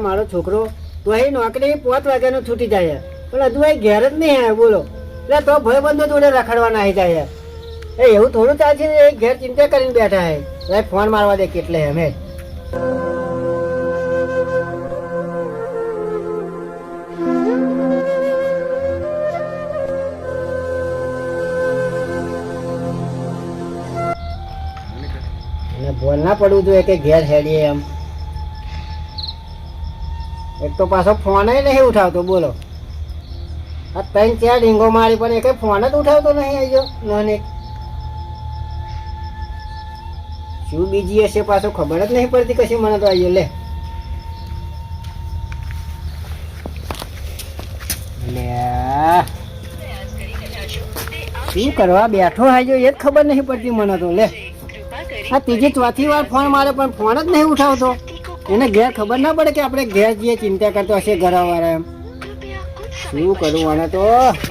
મારો છોકરો તો અહીં નોકરી 5 વાગ્યાનો છૂટી જાય પણ હજુ અહીં ઘેર જ નહીં આવે બોલો. એટલે તો ભાઈબંધો જોડે રખડવાના આવી જાય. એ એવું થોડું ચાલશે એ ઘેર ચિંતા કરીને બેઠા હે. ફોન મારવા દે કેટલે અમે બોલ ના પડવું જોઈએ કે ઘેર હેડીએ એમ. એક તો પાછો ફોન નહીં ઉઠાવતો બોલો. આ 3-4 ડીંગો મારી પણ એક ફોન જ ઉઠાવતો નહીં. આવી નાની શું બીજી હશે પાછો ખબર જ નહીં પડતી કશી મને તો. આવ્યો લે શું કરવા બેઠો આવ્યો એ જ ખબર નહીં પડતી મને તો. લે આ 3-4 વાર ફોન મારે પણ ફોન જ નહીં ઉઠાવતો. એને ઘેર ખબર ના પડે કે આપણે ઘેર જઈએ ચિંતા કરતો હશે ઘરવાળા એમ. શું કરું આને તો.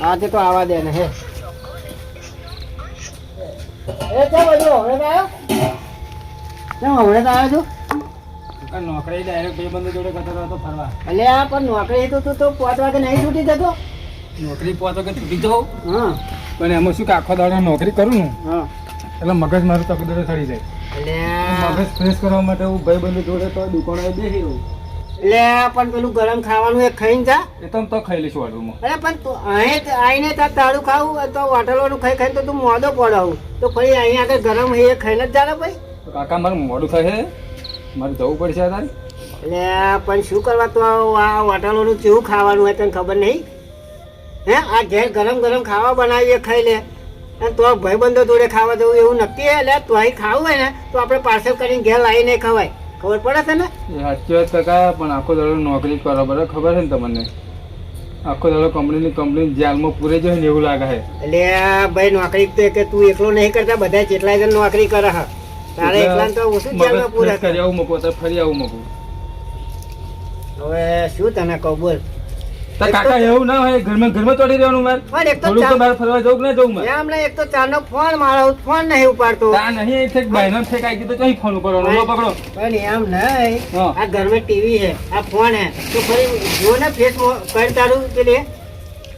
આજે તો આવા દે ને હે. હમણાં તો આવ્યો છું નોકરી ડાયરેક્ટ ભાઈબંધો જોડે કરતો હતો ફરવા. એટલે આ પણ નોકરી તો તું તો 5 વાગે નહીં છૂટી જતો. નોકરી 5 વાગે છૂટી જાઉં હા પણ એમાં શું કે આખો દાડો નોકરી કરું ને હા એટલે મગજ મારું તકદરે ચડી જાય. એટલે મગજ ફ્રેશ કરવા માટે હું ભાઈબંધો જોડે તો દુકાને બેસી રહું. એટલે પણ પેલું ગરમ ખાવાનું એ ખાઈને જા. એ તો ખાઈ લઈશ વાડુમાં. અરે પણ તું અહીં આવીને તાર તાળું ખાવું તો હોટલોનું ખાઈ ખાઈને તો તું મોદો પડાવું તો ફરી અહીંયા આગળ ગરમ એ ખાઈને જ જાને ભાઈ. કાકા મારું મોડું થાય છે મારે જવું પડશે તારે. એટલે પણ શું કરવા તો આ હોટલોનું કેવું ખાવાનું હોય તને ખબર નહીં હે. આ ઘેર ગરમ ગરમ ખાવા બનાવીએ ખાઈ લે અને તો ભાઈબંધો જોડે ખાવા જવું એવું નક્કી હે. એટલે તો અહીં ખાવું હોય ને તો આપણે પાર્સલ કરીને ઘેર લાવીને ખવાય. ખબર પડે છે ને. એ સાચી વાત કાકા પણ આખો દાડો નોકરી કરો બરાબર ખબર છે ને તમને. આખો દાડો કંપની જેલમાં પૂરે જાય ને એવું લાગે છે. એટલે ભાઈ નોકરી તો કે તું એકલો નહીં કરતા બધા જેટલા જણ નોકરી કરે હા. તારે એકલા તો ઓછું જેલમાં પૂરા કરી આવું મૂકું તો ફરી આવું મૂકું. હવે શું તને કહું બોલ. કાકા એવું ના હોય ઘરમાં ચોટી રહેવાનું મારે. પણ એક તો થોડુંક તો બહાર ફરવા જવું કે ના જવું મારે. હમણાં એક તો ચારનો ફોન મારો ફોન નહીં ઉપાડતો. તા નહીં ઠેક બહેનો ઠેક આવી ગયું તો કઈ ફોન ઉપાડવાનો લો પકડો. પણ એમ નહીં હા. આ ઘરમાં ટીવી છે આ ફોન હે તો ફરી જો ને ફેસ કર તારું પેલી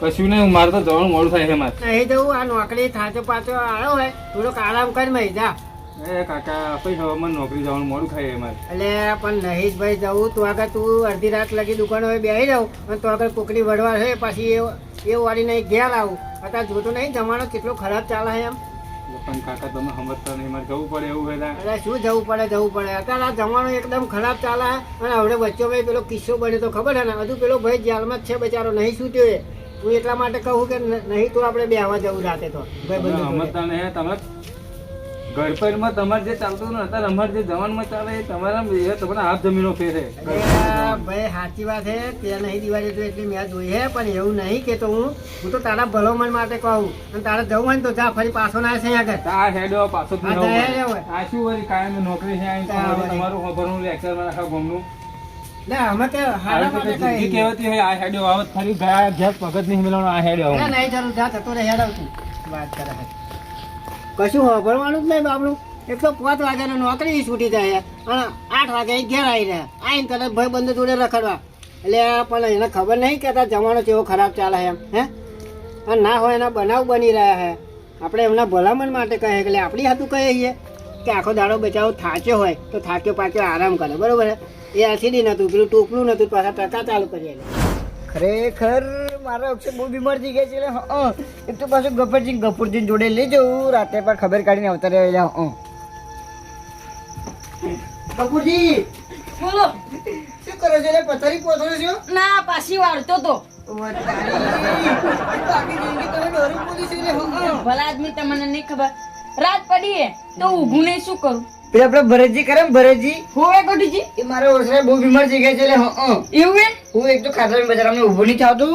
કશું નહીં મારે તો જવાનું મોડું થાય છે મારે. નહીં જવું આ નોકરી થાચો પાછો આવ્યો હોય થોડોક આરામ કરી મહી જા. એ કાકા પછી હવામાં નોકરી જવાનું મોડું થાય છે મારે. એટલે પણ નહીં જ ભાઈ જવું તું આગળ તું અડધી રાત લગી દુકાન હોય બેસી જાઉં અને તો આગળ કોકડી વડવા છે પછી એ વાળીને ઘેર આવું. અત્યારે જોતો નહીં જમાનો કેટલો ખરાબ ચાલે છે એમ. પણ કાકા તમે સમજતા નહીં મારે જવું પડે એવું હોય. એટલે શું જવું પડે અત્યારે આ જમાનો એકદમ ખરાબ ચાલે અને હવે વચ્ચે ભાઈ પેલો કિસ્સો બન્યો તો ખબર છે ને હજુ પેલો ભાઈ જેલમાં જ છે બચારો નહીં છૂટ્યો એ. હું એટલા માટે કહું કે નહીં તો આપણે બેહવા જવું રાતે તો ભાઈ સમજતા નહીં તમે ઘર પરમાં તમારે જે ચાલતું ને અત્યારે અમારે જે જવાનમાં ચાલે એ તમારા તમારા હાથ જમીનો ફેરે. ભાઈ સાચી વાત છે તે નહીં દિવાળી તો એટલી મેં જોઈ હે પણ એવું નહીં કે તો હું તો તારા ભલોમણ માટે કહું અને તારે જવું હોય ને તો જા ફરી પાછો ના છે આગળ આ હેડો પાછો આ શું વળી કાયમ નોકરી છે તમારું ખબરનું લેક્ચર માં આખા ગામનું અમે કે હાડા માટે જિંદગી કહેવાતી હોય આ હેડો આવત ફરી ગયા ઘેર પગત નહીં મિલવાનો આ હેડો નહીં જરૂર જા થતો રે હેડ આવતું વાત કરે કશું વાપરવાનું જ નહીં બાબલું. એક તો 5 વાગ્યાની નોકરી છૂટી જાય અને 8 વાગે ઘેર આવી રહ્યા આવીને તરત ભાઈ બંધ જોડે રખડવા. એટલે પણ એને ખબર નહીં કે જમાનો કેવો ખરાબ ચાલે એમ હે. અને ના હોય એના બનાવ બની રહ્યા છે. આપણે એમના ભલામણ માટે કહે એટલે આપણી હાથું કહીએ છીએ કે આખો દાડો બચાવો થાક્યો હોય તો થાક્યો પાક્યો આરામ કરે બરોબર. એ એલસીડી નહોતું પેલું ટોપલું નહોતું પાછા ટકા ચાલુ કરીએ. ખરેખર મારા અક્ષર બહુ બીમાર થઈ ગયા છે. એટલે એક તો પાછું ગફુરજી જોડે લઈ જવું રાતે પણ ખબર કાઢીને આવતા રહ્યા. ગફુરજી બોલો શું કરો છો? પથારી પોથરો છો? ના પાછી વાળતો તો ભલા આદમી તમને નહીં ખબર રાત પડી તો ઊભું નહીં શું કરું. પેલા આપડે ભરતજી કરે ને ભરતજી હોવે ગોઠીજી એ મારા ઓળખે બહુ બીમાર થઈ ગયા છે. એટલે એવું હે હું એક તો ખાતર બજાર અમને ઉભો નહીં થતું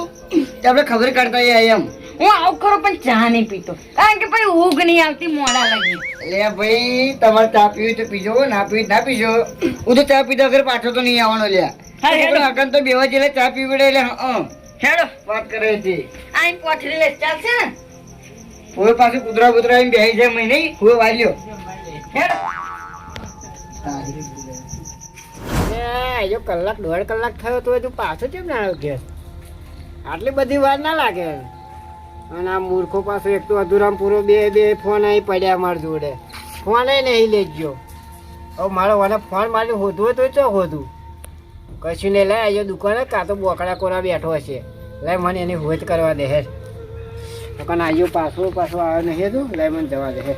તો આપણે ખબર કાઢતા એમ. હું આવું ખરો પણ ચા નહીં પીતો કારણ કે પછી ઊંઘ નહીં આવતી મોડા લાગી. એટલે ભાઈ તમારે ચા પીવી તો પીજો ના પીવી ના પીજો. હું તો ચા પીધા વગર પાછો તો નહીં આવવાનો લ્યા. હકન તો બેવા જેલે ચા પીવી પડે એટલે હેડો વાત કરે છે. આઈ પોઠરી લે ચાલશે ને હવે પાછું કૂતરા કૂતરા એમ બેસી જાય મહિને હવે વાલ્યો હેડો જો કલાક 1.5 કલાક થયો તો તું પાછો કેમ ના આવ્યો ઘેર? આટલી બધી વાર ના લાગે. અને આ મૂર્ખો પાછો એક તો અધૂરામ પૂરો બે ફોન અહીં પડ્યા મારા જોડે. ફોન નહીં લેજો. હવે મારો મને ફોન મારી હોધવો તો ચો હોધું કશું ને લઈ આવ્યો દુકાને, કાં તો બોકડા કોરા બેઠો હશે. લઈ મને એની હોજ કરવા દે હે. કારણ આવ્યો પાછો આવ્યો નહીં તું, લઈ મને જવા દે હે.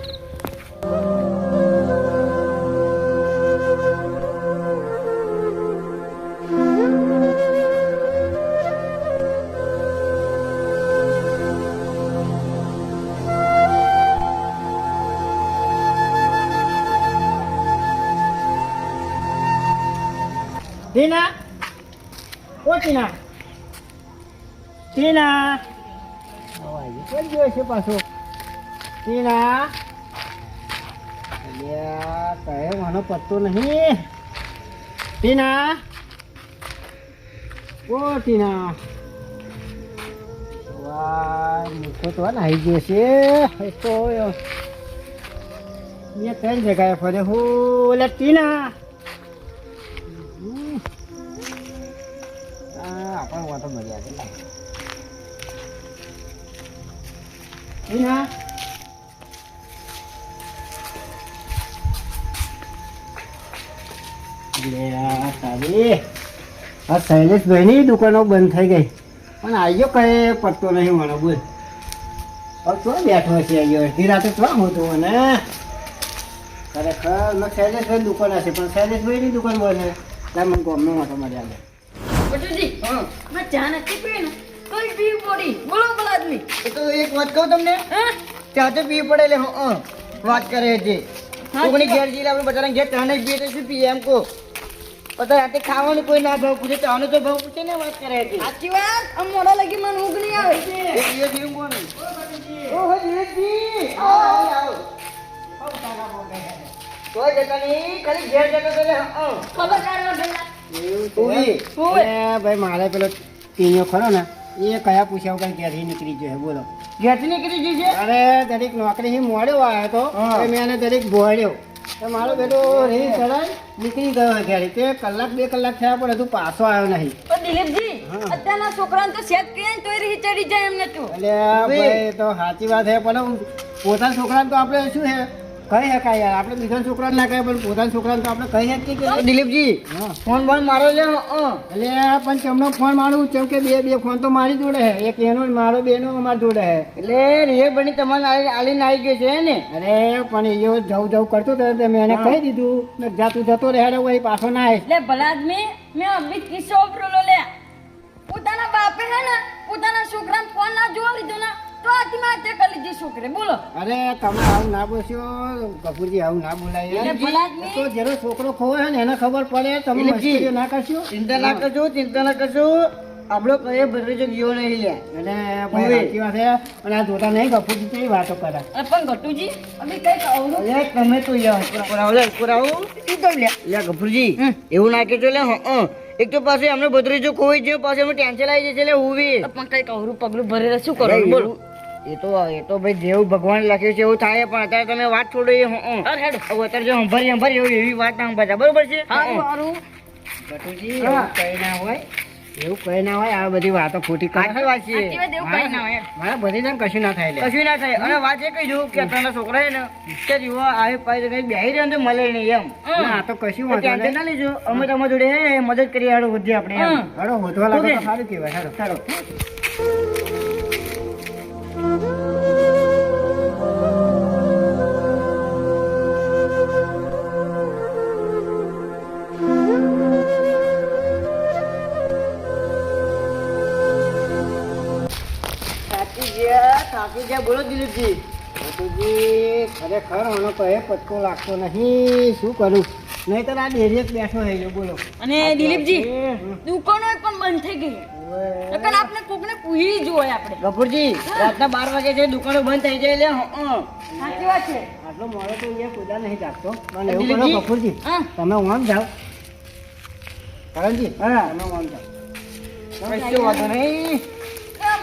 ટીના, ઓ ટીના, ટીના, કોઈ ગયો છે પાછો? ટીના, અલ્યા કહે મને પત્તો નહીં. ટીના, ઓ ટીના, વાહ મૂકો તો આવી ગયો છે. તો મેં કઈ જગ્યાએ ફરે હું? ઓલે ટીના, આપણે વાતો મજા આવે. ટીના, આ શૈલેષભાઈની દુકાનો બંધ થઈ ગઈ પણ આવ્યો કઈ પડતો નહીં મને. બોલ હવે તો બેઠો છે આવ્યો અડધી રાતે તો હોતું મને ખરેખર. મેં શૈલેષભાઈ દુકાન હશે પણ શૈલેષભાઈની દુકાન બોલે એટલે મને ગમનો વાતો મજા આવે. બટુજી મેં ચા નથી પી ને કઈ પીવી પડી? બોલો બોલો આદમી. એ તો એક વાત કહું તમને, ચા તો પીવી પડે એટલે વાત કરે છે. કોકની ઘેર જઈને આપણે બધાને ઘેર ચા નહીં પીએ તો શું પીએ એમ કહો? બધા રાતે ખાવાનું કોઈ ના ભાવ પૂછે, ચાનો તો ભાવ પૂછે ને વાત કરે છે. સાચી વાત. આમ મોડા લગી મને ઊંઘ નહીં આવે. એક દિવસ એવું કોણ? ઓહો દિનેશજી, આવો આવો. કોઈ જતા નહીં, ખાલી ઘેર જતો તો એટલે ખબર કાઢવા પેલા ભાઈ મારે પેલો ટીનિયો ખરો ને એ કયા પૂછ્યા વગર ઘેરથી નીકળી ગયો. બોલો ઘેરથી નીકળી ગઈ છે? અરે દરેક નોકરીથી મોડ્યો આવ્યો તો મેં એને દરેક ભોળ્યો તો મારો બેટો રહી ચડાય નીકળી ગયો ઘેર. તે કલાક 2 કલાક થયા પણ હજુ પાછો આવ્યો નહીં. તો દિલીપજી અત્યારના છોકરાને તો સેટ કહીએ ને તોય રહી ચડી જાય એમને તો. એટલે ભાઈ તો સાચી વાત છે પણ પોતાના છોકરાને તો આપણે શું છે કહી શકાય યાર. આપણે બીજા છોકરાને ના કહે પણ પોતાના છોકરાને તો આપણે કહી શકીએ કે દિલીપજી ફોન બોન મારો લે. એટલે પણ તેમનો ફોન મારું કેમ કે બે ફોન તો મારી જોડે હે. એક એનો મારો બેનો અમારી જોડે હે. એટલે રે બની તમારે આલીને આવી ગયો છે ને? અરે પણ એ જવું કરતો હતો મેં એને કહી દીધું તું જતો રહે વહી પાછો ના આવે. લે ભલા આદમી મેં અભી કિસ્સો વાપરેલો લે. પોતાના બાપે હે ને પોતાના છોકરાને ફોન ના જોવા લીધો ને તો આથી માથે કરી લીધી છોકરે. બોલો અરે તમે આવું ના બોલ્યો કપૂરજી, આવું ના બોલાય. એટલે ભલા આદમી તો જેનો છોકરો ખોવાય ને એને ખબર પડે. તમે મસ્કરીઓ ના કરશો. ચિંતા ના કરજો, ચિંતા ના કરજો. આપણો કઈ ભદ્રેજો ગયો નહીં લે. અને ભાઈ સાચી વાત છે પણ આ જોતા નહીં કપૂરજી કેવી વાતો કરે. પણ ગટુજી અભી કઈ કહું અરે તમે તો પુરાવો તું તો લે ગફુરજી એવું ના કેજો લે. એક તો પાસે અમને ભદ્રેજો ખોઈ ગયો, પાસે અમને ટેન્શન આવી જશે લે. ઉવી પણ કઈ કહું પગલું ભરેલા શું કરું? બોલો એ તો ભાઈ દેવ ભગવાન લખ્યું છે એવું થાય પણ અત્યારે તમે વાત છોડો. એ અત્યારે જો સંભારી એવી વાત ના સંભાળતા બરોબર છે? સારું ગટુજી એવું કઈ ના હોય, એવું કઈ ના હોય. આ બધી વાતો ખોટી સાચી વાત છે. સાચી વાત એવું કઈ ના હોય. મારા બધી ને કશું ના થાય લે. કશું ના થાય. અને વાત એ કહી દઉં કે અત્યારના છોકરા છે ને કે જીવો આવે પાય કઈ બેહી રહે ને મળે નહીં એમ. ના તો કશું વાંધો ટેન્શન નહીં. ના લેજો, અમે તમારા જોડે હે મદદ કરી હાડો બુદ્ધિ આપણે એમ. હડો હોધવા લાગે તો સારું કહેવાય. હાલો ચાલો. થાકી ગયા બોલો દિલીપજી. ગટુજી ખરેખર આનો કઈ પત્તો લાગતો નહીં. શું કરું? નહીં તો આ ડેરી જ બેઠો થઈ ગયો. બોલો અને દિલીપજી દુકાનો પણ બંધ થઈ ગઈ. નકર આપણે કોકને પૂછી જોઈએ આપણે. ગફુરજી રાતના 12 વાગે છે દુકાનો બંધ થઈ જાય લે. સાચી વાત છે. આટલો મોડો તો અહીંયા કુદા નહીં જાગતો. મને એવું દિલીપજી? કરો કપૂરજી હા તમે આમ જાઓ. કરણજી હા તમે આમ જાઓ. કશો વાંધો નહીં.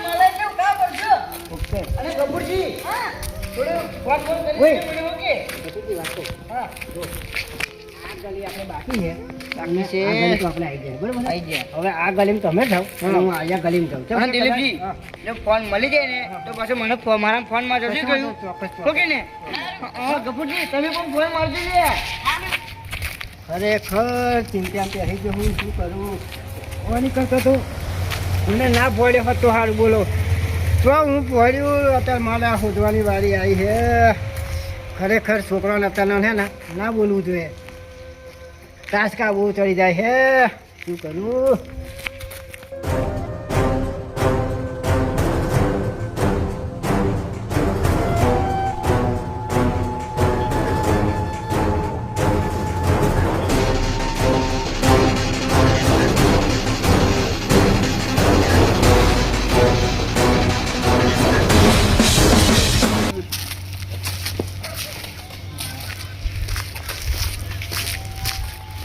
મળે કેવું કામ કરજો. ઓકે અને ગફુરજી હા થોડું ફોન કરી ઓય. ઓકે. ગટુજી વાંચો. હા જો ગલી આપણે બાકી છે બાકી છે. આ ગલી તો આપણે આવી જાય બરોબર ને? આઈ ગયા. હવે આ ગલીમાં તમે જાઓ અને હું અહીંયા ગલીમાં જાઉં હા દિલીપજી હા. જો ફોન મળી જાય ને તો પાછું મને મારા ફોન માં જશે કહ્યું ચોક્કસ, ચોક્કસ. ઓકે ને હા ગફુરજી તમે પણ ફોન મારજો લે ખરેખર ચિંતા પહેરી ગયો હું શું કરું ઓની કરતા તો મને ના ભોળ્યો હોત તો સારું બોલો તો હું ભોળ્યું અત્યારે મારે આ શોધવાની વારી આવી છે ખરેખર છોકરાને અત્યારનો છે ને ના બોલવું જોઈએ તાસકા બહુ ચડી જાય છે શું કરું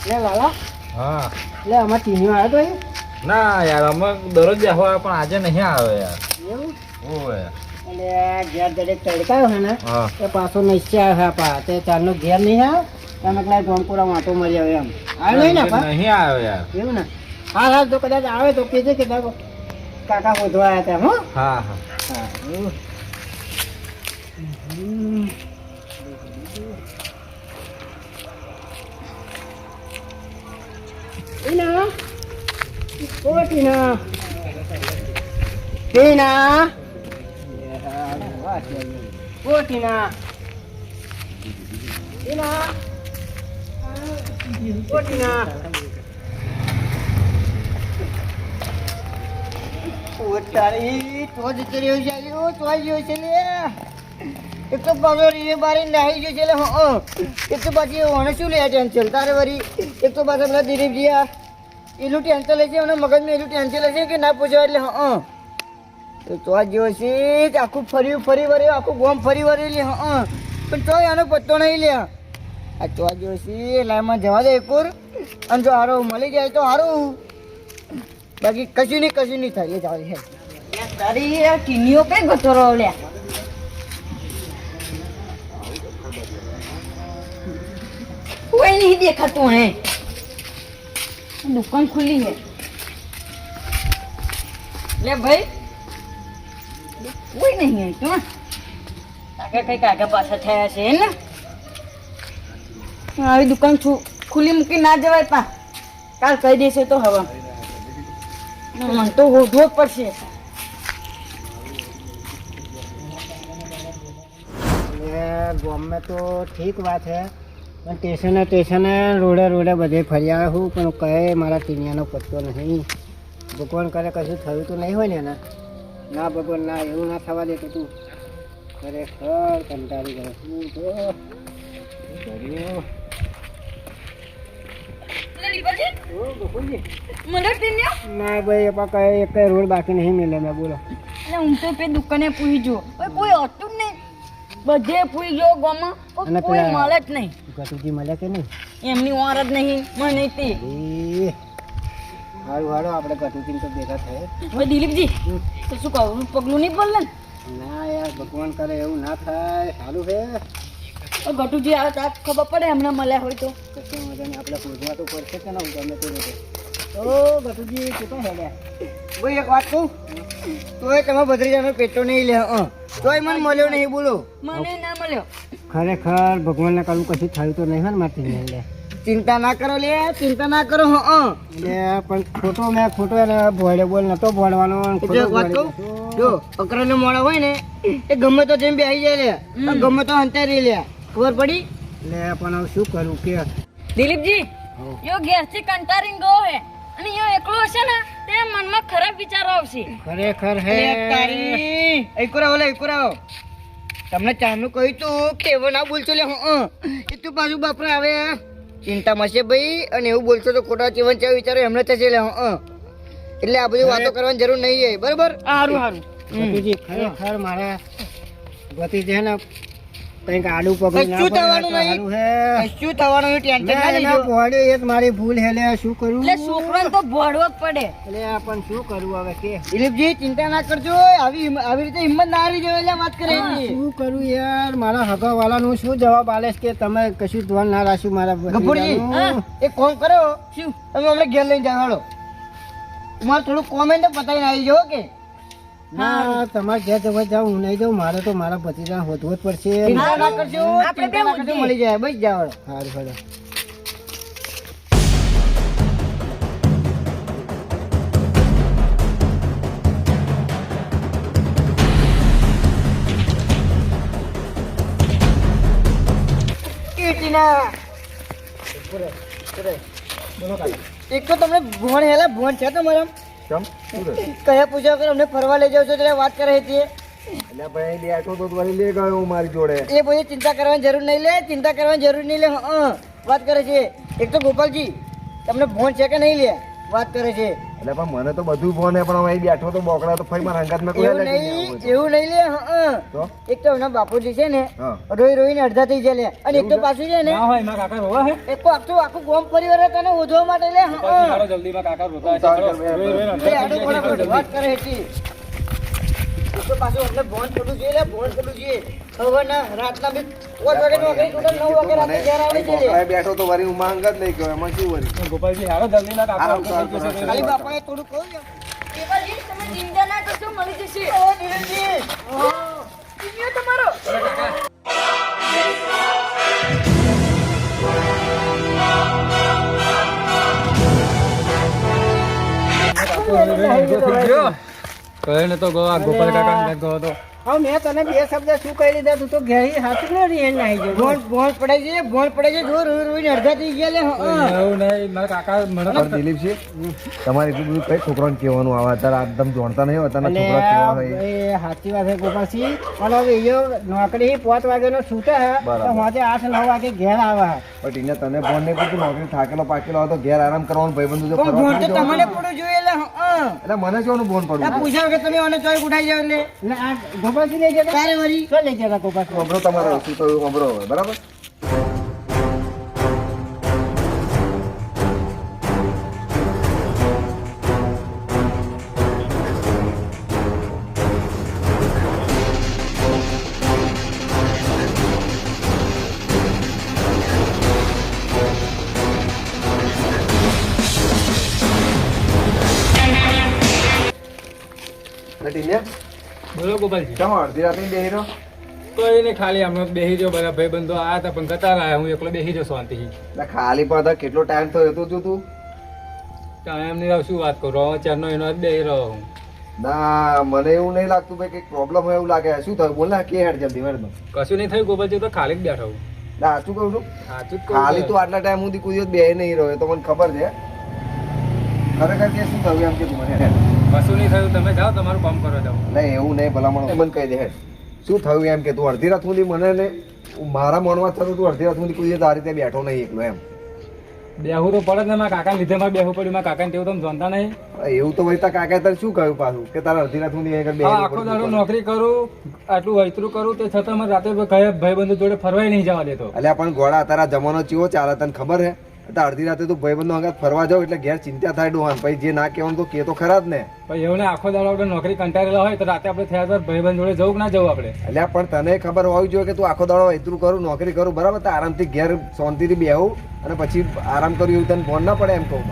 લે લાલા હા લે આમાં ટીવીઓ આવ્યો તો એ ના યાર અમે દરરોજ બેહવા આવે પણ આજે નહીં આવે યાર એવું ઓય એટલે ઘેર દરેક તડકાયો છે ને હા એ પાછો નિશ્ચય આવે પા તે ચારનો ઘેર નહીં આવે તમે પેલા ગોમપુરા વાંટો મળી આવે એમ આવે નહીં ને પા નહીં આવે યાર એવું ને હાલ હાલ તો કદાચ આવે તો કહેજે કે કાકા શોધવા આવ્યા હતા હો હા હા સારું. ટીના ઓ ટીના ટીના ઓ ટીના ટીના ઓ ટીના ઓ તારી તો જ કર્યો છે લ્યો તો આવ્યો છે લે એક તો પાછો રીએ બારી નાહી ગયો છે લે હો એક તો પાછી ઓને શું લે ટેન્શન તારે વરી એક તો પાછા પેલા દિલીપજી આ એનું ટેન્શન લે છે અને મગજમાં એનું ટેન્શન લે છે કે ના પૂછો એટલે હા તો આ જેવો છે તે આખું ફરી વર્યું આખું ગોમ ફરી વર્યું લે હા પણ તો આનો પત્તો નહીં લે આ તો આ જેવો છે લાઈનમાં જવા દે એકુર અને જો હારો મળી જાય તો હારું બાકી કશું નહીં થાય એ જાવ છે તારી આ ટીનીઓ કઈ ગતરો લ્યા કોઈ નહીં દેખાતું હે દુકાન ખુલ્લી है ले भाई कोई नहीं है क्यों આગળ કઈ કાકા પાછા થયા છે ને આવી દુકાન ખુલ્લી મૂકી ના જવાય પા કાલ કહી દેશે તો હવે મને તો હોધવો જ પડશે ગામમાં તો ઠીક વાત છે પણ સ્ટેશને રોડે બધે ફરી આવે હું પણ કહે મારા ટીનિયાનો પત્તો નહીં ભગવાન કરે કશું થયું તો નહીં હોય ને એના ના ભગવાન ના એવું ના થવા દેતું તું ખરેખર કંટાળી ગયો હું તો શું કર્યું? ઓ, ગોકુલજી. મને ટીન્યો ના ભાઈ એપા કહે એક રોડ બાકી નહીં મિલે મેં બોલો એટલે હું તો પે દુકાને પૂરી જો કોઈ હતું જ નહીં બધે પૂરી જો ગામમાં અને કોઈ પેલા- મળે જ નહીં ગટુજી મળે કે નહીં એમની ઓર જ નહીં મને તે એ હારું હારું આપણે ગટુજી તો ભેગા થાય હવે દિલીપજી તો શું કહું પગલું નહીં બોલે ને ના યાર ભગવાન કરે એવું ના થાય સારું છે ગટુજી આવે તો ખબર પડે હમણાં મળ્યા હોય તો કશું વાંધો નહીં આપણે પૂછવા તો પડશે કે ના ગમે તે રીતે તો ગટુજી કેટલા હેડ્યા ભાઈ એક વાત કહું તોય તમે ભત્રીજાનો પેટો નહીં લે તોય મને મળ્યો નહીં બોલો મને ના મળ્યો ખરેખર ભગવાનને કાલું કશું થયું તો નહીં હોય ને મારથી નહીં લે ચિંતા ના કરો લે ચિંતા ના કરો એટલે પણ ખોટો એને ભોળે બોલ નતો ભોળવાનો એટલે એક વાત કહું જો અકરાને મોડા હોય ને એ ગમે તો જેમ બેસી જાય લે અને ગમે તો હંતાઈ રહી લે ખબર પડી એટલે પણ હવે શું કરું કે દિલીપજી યો ઘેરથી કંટારીને ગયો હે અને યો એકલો હશે ને તે મનમાં ખરાબ વિચારો આવશે ખરેખર હે તારી એકુરાવો તમને ચાનું કહ્યું તું કે એવો ના બોલશો લે એ તું પાછું બાપરા આવે ચિંતામાં છે ભાઈ અને એવું બોલશો તો ખોટા જીવન ચાવ વિચારો એમને થશે લે એટલે આ બધી વાતો કરવાની જરૂર નહીં હોય બરોબર સારું સારું ગટુજી ખરેખર મારા ભત્રીજા ને કંઈક આડું પગલું ના કશું પડે થવાનું તો નહીં. સારું હે. કશું થવાનું નહીં, ટેન્શન ના ના, લેજો. ના, પોળ્યો એ જ મારી ભૂલ હે લે, શું કરું એટલે છોકરાને તો ભોળવો જ પડે. એટલે આ પણ શું કરવું હવે કે દિલીપજી ચિંતા ના કરજો, આવી રીતે હિંમત ના હારી જવાય, એટલે વાત કરે છે. શું કરું યાર, મારા હગાવાલાનું શું જવાબ આલેશ કે તમે કશું ધ્યાન ના રાખ્યું મારા ગફુરજી, ભત્રીજાનું? એક કામ કરો, શું? તમે અમને ઘેર લઈને જાઓ, હાલો. મારે થોડું કોમેન્ટ પતાવીને આવી જાઓ કે ના, તમારે ઘેર જવા જાઉં, હું નહીં જાઉં, મારે તો મારા ભત્રીજા હોધવો જ પડશે. ચિંતા ના કરજો, આપણે ચિંતા ના બે કરજો, ઉઠીએ. મળી જાય, બસ જાઓ. સારું સારું. કીર્તિના. એક તો તમને ભોણ હેલા ભોણ છે તમારા કેમ શું થયું? કયા પૂછ્યા કરો અમને ફરવા લઈ જાવ છો ત્યારે વાત કરે છે એટલે ભાઈ બેઠો તો વળી લે ગયો મારી જોડે. એ બધી ચિંતા કરવાની જરૂર નહીં લે, ચિંતા કરવાની જરૂર નહીં લે. વાત કરે છે. એક તો ગોપાલજી તમને ભોણ છે કે નહીં લે વાત કરે છે. એટલે પણ મને તો બધું ફોન હે પણ અહીં બેઠો તો બોકડા તો ફરી મારા હંગાત મેં કોઈ એવું નહીં, એવું નહીં લે. તો એક તો એમના બાપુજી છે ને હા. રોઈ રોઈને અડધા થઈ જાય લે. અને એક તો પાછું છે ને ના હોય મારા કાકા રોવા હે. એક તો આખું ગોમ પરિવાર તને ઓઢવા માટે લે. જલ્દી માં કાકા રોતા હશે. એ આડો કોણ વાત કરે છે. એક તો પાછું અમને ભોન પડવું જોઈએ લે, ભોન પડવું જોઈએ. હવે ના રાતના બી 5 વાગે નોકરી છૂટે, 9 વાગે રાતે ઘેર આવે છે લે. બેઠો તો વરી હું માંગ જ નહીં ગયો એમાં શું વરી ગોપાલજી હારો જલ્દી ના ખાલી બાપાએ થોડું કહું ને. દેવાજી, તમે ચિંતા ના કરશો, મળી જશે. ઓ દિલીપજી, જીવ્યો તમારો. કહે ને તો ગોપાલ કાકા ગયો તો હવે મેં તને બે શબ્દ શું કહી દીધા, તું તો ઘેરી હાથું ન રહી નાહી ગયો. ભોન પડે છે, ભોન પડે છે. જો રોઈ રોઈને અડધા થઈ ગયા લે. એવું નહીં મારા કાકા મને દિલીપજી તમારે એટલું બધું કઈ છોકરાને કહેવાનું આવે અત્યારે આ તમે જાણતા નહીં હોતા એટલે છોકરા કેવા હોય એ સાચી વાત છે ગોપાલસિંહ, પણ હવે એ નોકરી 5 વાગ્યાનો છૂટે હે બરાબર. તો સાંજે 8-9 વાગે ઘેર આવે. પણ એને તને ફોન નહીં પૂછ્યું નોકરી થાકેલો પાકેલો હોય તો ઘેર આરામ કરવાનું ભાઈબંધુ જો પણ ભોન તો તમને પડવું જોઈએ લે. એટલે મને શું ફોન પડવું પૂછ્યા વગર તમે આને ચોઈ ઉઠાઈ જાવ એટલે એટલે આ ગોપાલસિંહ લઈ જતા તારે વળી શું લઈ જતા ગોપાલસિંહ? સાંભળો તમારે શું થયું સાંભળો હવે બરાબર બોલો ગોપાલજી. કેમ અડધી રાતે બેહી રહ્યો કોઈ નહીં, ખાલી હમણાં બેસી જાઓ, બધા ભાઈબંધો આયા હતા પણ ગતા રહ્યા, હું એકલો બેસી જાઉં શાંતિથી. એટલે ખાલી પાછા કેટલો ટાઈમ થયો હતો તું એમ નહીં શું વાત કરું, હવે ચારનો એનો જ બેસી રહ્યો હું. ના મને એવું નહીં લાગતું ભાઈ કઈક પ્રોબ્લેમ હોય એવું લાગે શું થયું બોલ ને કે હેડ જલ્દી મેડમ કશું નહીં થયું ગોપાલજી, તો ખાલી જ બેઠો હું. સાચું કહું છું સાચું જ કહું ખાલી છું. તું આટલા ટાઈમ સુધી કોઈ દિવસ બેહી નહીં રહ્યો એ તો મને ખબર છે ખરેખર કે શું થયું એમ કે તું મને હેડ કશું નહીં થયું, તમે જાઓ તમારું કામ કરો જાઓ. નહીં એવું નહીં ભલામણ મને કહી દે હેડ શું થયું એમ કે તું અડધી રાત સુધી મને ને મારા મનમાં થતું તું અડધી રાત સુધી કોઈ દિવસ આ રીતે બેઠો નહીં એકલો એમ બેહવું તો પડે જ ને, મારા કાકાને લીધે મારે બેહવું પડ્યું, મારા કાકાને તેવું તમે જાણતા નહીં. એવું તો વહીતા કાકા તારે શું કહ્યું પાછું કે તારા અડધી રાત સુધી અહીં આગળ હા, બેહી આખો દાડો નોકરી કરું, આટલું વૈતરું કરું, તે છતાં મને રાતે કયા ભાઈબંધો જોડે ફરવાય નહીં જવા દેતો. અલ્યા પણ ગોળા તારા જમાનો ચેવો ચાલે તને ખબર હે અત્યારે અડધી રાતે તું ભાઈબંધો અંગાત ફરવા જાવ એટલે ઘેર ચિંતા થાય ડોહાન પછી જે ના કહેવાનું તો કે તો ખરા જ ને પણ એવું ને આખો દાડો આપણે નોકરી કંટાળેલા હોય તો રાતે આપણે થયા બાદ ભાઈબંધ જોડે જવું કે ના જવું આપણે. અલ્યા પણ તને ખબર હોવી જોઈએ કે તું આખો દાડો એટલું કરું નોકરી કરું બરાબર તો આરામથી ઘેર શાંતિથી બેહું અને પછી આરામ કર્યું એવું તને ફોન ના પડે એમ કહું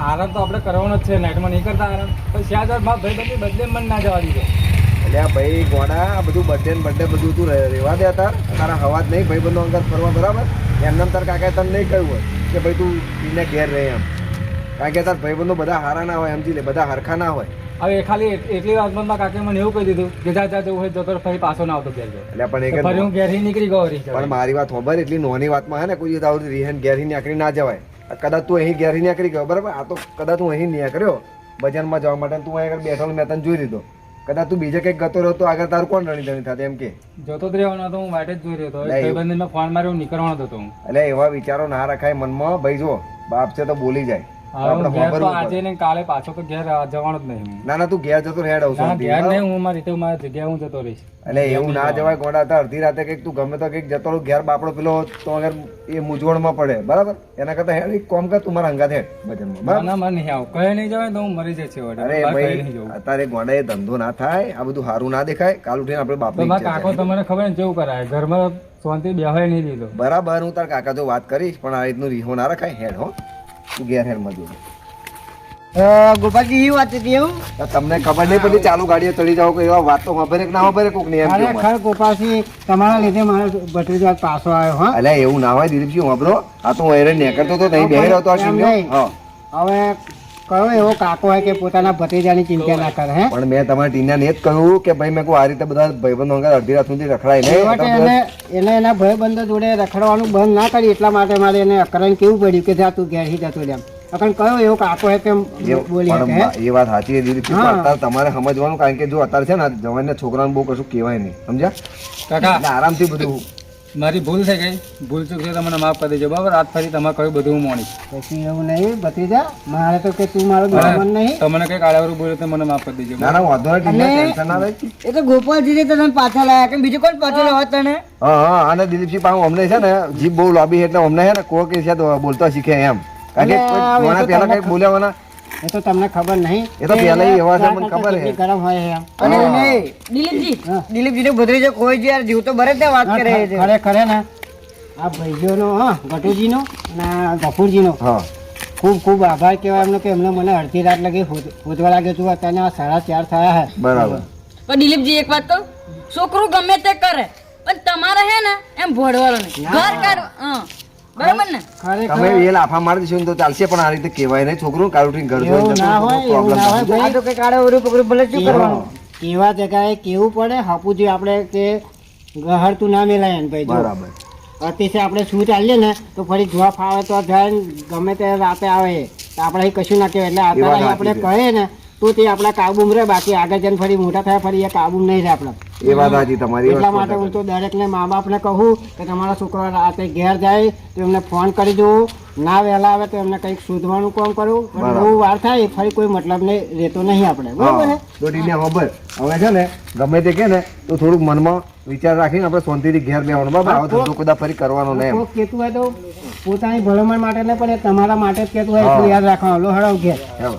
આરામ તો આપણે કરવાનો જ છે, નાઇટમાં નહીં કરતા આરામ. પણ ત્યાં જવા મારા ભાઈબંધની બદલે મન ના જવા દીધો. અલ્યા ભાઈ ગોડા આ બધું બર્થડે ને બર્થડે બધું તું રહેવા દે તારા હવા જ નહીં ભાઈબંધો અંગાત ફરવા બરાબર એમને તાર કાકાએ તને નહીં કહ્યું હોય કે ભાઈ તું એને ઘેર રહે એમ કારણ કે તાર ભાઈબંધો બધા હારા ના હોય સમજી લે બધા હરખા ના હોય હવે એ ખાલી એટલી વાતમાં મારા કાકે મને એવું કહી દીધું કે જા જવું હોય તો ફરી પાછો ના આવતો ઘેર જો. એટલે પણ એક ફરી હું ઘેરથી નીકળી ગયો વળી. પણ મારી વાત ખબર એટલી નોની વાતમાં હે ને કોઈ તારું રિહાન ઘેરી નીકળી ના જવાય કદાચ તું અહીં ઘેરી નીકળી ગયો બરાબર આ તો કદાચ તું અહીં નીકળ્યો બજારમાં જવા માટે તું અહીં આગળ બેઠો મેં તને જોઈ લીધો કદાચ તું બીજે કંઈક ગતો રહ્યો તો આગળ તારું કોણ રણી ધણી થાત એમ કે જોતો જ રહેવાનો હતો, હું વાટે જ જોઈ રહ્યો હતો. ના, એવું. ભાઈબંધને મેં ફોન માર્યો નીકળવાનો હતો હું. એટલે એવા વિચારો ના રખાય મનમાં ભાઈ જો બાપ છે તો બોલી જાય હું ઘેર તો ખબરવું આજે પડે. ને કાલે પાછો તો ઘેર જવાનો જ નહીં હું. ના ના તું ઘેર જતો હેડ આવું ના શાંતિ. ઘેર નહીં, હું મારી રીતે મારી જગ્યાએ હું જતો રહીશ. એટલે એવું ના જવાય ગોડા હતા અડધી રાતે કંઈક તું ગમે તો કંઈક જતો રહો ઘેર બાપડો પેલો તો અગર એ મૂંઝવણમાં પડે બરાબર એના કરતા હેડ એક કામ કર તું મારા હંગાથ હેડ ભજનમાં ના બરાબર ના મને નહીં આવું, કહે નહીં જવાય તો હું મરી જશે વડે. અરે મારે કહે ભાઈ નહીં જવું. અત્યારે ગોડા એ ધંધો ના થાય આ બધું સારું ના દેખાય કાલ ઉઠીને આપણે તો બાપની મારા ઈચ્છા કાકો થાય. તમને ખબર ને કેવું કરાય, ઘરમાં શાંતિ બેહાય નહીં દીધો. બરાબર હું તારા કાકા જો વાત કરીશ પણ આ રીતનું રીહો ના રખાય હેડ હો તું ઘેર હેડ મજૂર ગોપાલજી એ વાત હતી એવું તમને ખબર નહીં પડી ચાલુ ગાડીએ ચડી જાવ કે એવા વાત તો ખબર ના ખબર કોક ને એમ કેવું મને. ખરેખર ગોપાલસિંહ તમારા લીધે મારો ભત્રીજો આજ પાછો આવ્યો હા અલ્યા એવું ના હોય દિલીપજી વાપરો આ તો હું હેરે નેકળતો તો નહીં બેહી રહ્યો તો આ એમ ટીમ્યો. નહીં. હા હવે કયો એવો કાકો હોય કે પોતાના ભત્રીજાની ચિંતા ના કરે હે પણ મેં તમારા ટીનાને એ જ કહ્યું કે ભાઈ મેં કોઈ આ રીતે બધા ભાઈબંધો અંગર અડધી રાત સુધી રખડાય નહીં છેવટે એને એના ભાઈબંધો જોડે રખડવાનું બંધ ના કરી એટલા માટે મારે એને અકરણ કેવું પડ્યું કે જા તું ઘેરથી જતો રહે એમ અકરણ કયો એવો કાકો હે કેમ બોલી શકે હે? એ વાત સાચી છે દિલીપજી પણ અત્યારે તમારે સમજવાનું કારણ કે જો અત્યારે છે ને જવાનના છોકરાને બહુ કશું કહેવાય નહીં સમજ્યા કાકા એટલે આરામથી બધું મારી ભૂલ થઈ ગઈ, ભૂલ ચૂક છે, તમને માફ કરી દેજો બરાબર. આજ ફરી તમારે કહ્યું બધું હું મોડીશ. પછી એવું નહીં ભત્રીજા મારે તો કે તું મારો દુશ્મન નહીં તમને કઈ કાળાવરું બોલ્યો તો મને માફ કરી દેજો. ના ના વાંધો નહીં ટીના અને- ટેન્શન ના લે એ તો ગોપાલજી તને પાછા લાયા કે બીજું કોણ પાછળ હોત તને હા હા અને દિલીપજી પાછું અમને છે ને જીભ બહુ લાંબી છે એટલે અમને છે ને કોઈ કે છે તો બોલતા શીખે એમ કારણ કે અને કોઈ એ તો પહેલા તમને કઈ બોલ્યા એ તો તમને ખબર નહીં એ તો પહેલા ય એવા છે, મને ખબર હે. ગરમ હોય છે એમ. અને નહીં દિલીપજી દિલીપજી નો ભદ્રીજો કોઈ જ યાર જીવ તો ભરે ત્યાં વાત કરે છે ખરેખર હે ને આ ભાઈઓનો હા ગટુજીનો અને આ ગફુરજીનો હા ખૂબ ખૂબ આભાર કહેવાય એમનો કે એમને મને અડધી રાત લગી હોદવા લાગ્યો છું અત્યારે આ 4:30 થયા હે બરાબર પણ દિલીપજી એક વાત કહું, છોકરું ગમે તે કરે પણ તમારે હે ને એમ ભોળવાનું નહીં, ઘર કાઢવા હા બરાબર ને. ખરેખર તમે એ લાફા મારી દેશો ને તો ચાલશે પણ આ રીતે કહેવાય નહીં છોકરું કાલ ઉઠીને ઘર જોઈને એવું જતું ના તો હોય એવું problem ના હોય થાય. આ તો કઈ કાળે ઓરું પકડું ભલે શું કરવાનું કેવા જગ્યાએ કેવું પડે હાપુજી આપણે કે ગહરતું ના મેલાય ને ભાઈ જો. બરાબર અતિશય આપણે શું ચાલીએ ને તો ફરી જોવા ફાવે તો જાય ને ગમે તે રાતે આવે તો આપણે અહીં કશું ના કહેવાય એટલે એ વાત અત્યારે આપણે સાચી કહીએ ને તો તે આપણા કાબુમાં રહે બાકી આગળ જઈને ફરી મોટા થયા ફરી એ કાબુમાં નહીં રહે આપણા એ વાત સાચી તમારી એ વાત એટલા માટે હું તો દરેકને મા બાપને કહું કે તમારા છોકરા રાતે ઘેર જાય તો એમને ફોન કરી દઉં ના વહેલા આવે તો એમને કંઈક શોધવાનું કામ કરું પણ બરાબર. બહુ વાર થાય ફરી કોઈ મતલબ નહીં રહેતો નહીં આપણે બરાબર ને હા, તો ટીને ખબર હવે છે ને ગમે તે કે ને તો થોડુંક મનમાં વિચાર રાખીને આપણે શાંતિથી ઘેર બેવાનું બરાબર આવો ધંધો કદાચ ફરી કરવાનો નહીં એમ. કોક કહેતું હોય તો પોતાની ભલામણ માટે ને પણ એ તમારા માટે જ કહેતું હોય એટલું યાદ રાખવાનું લો હળાવ ઘેર ચાલો.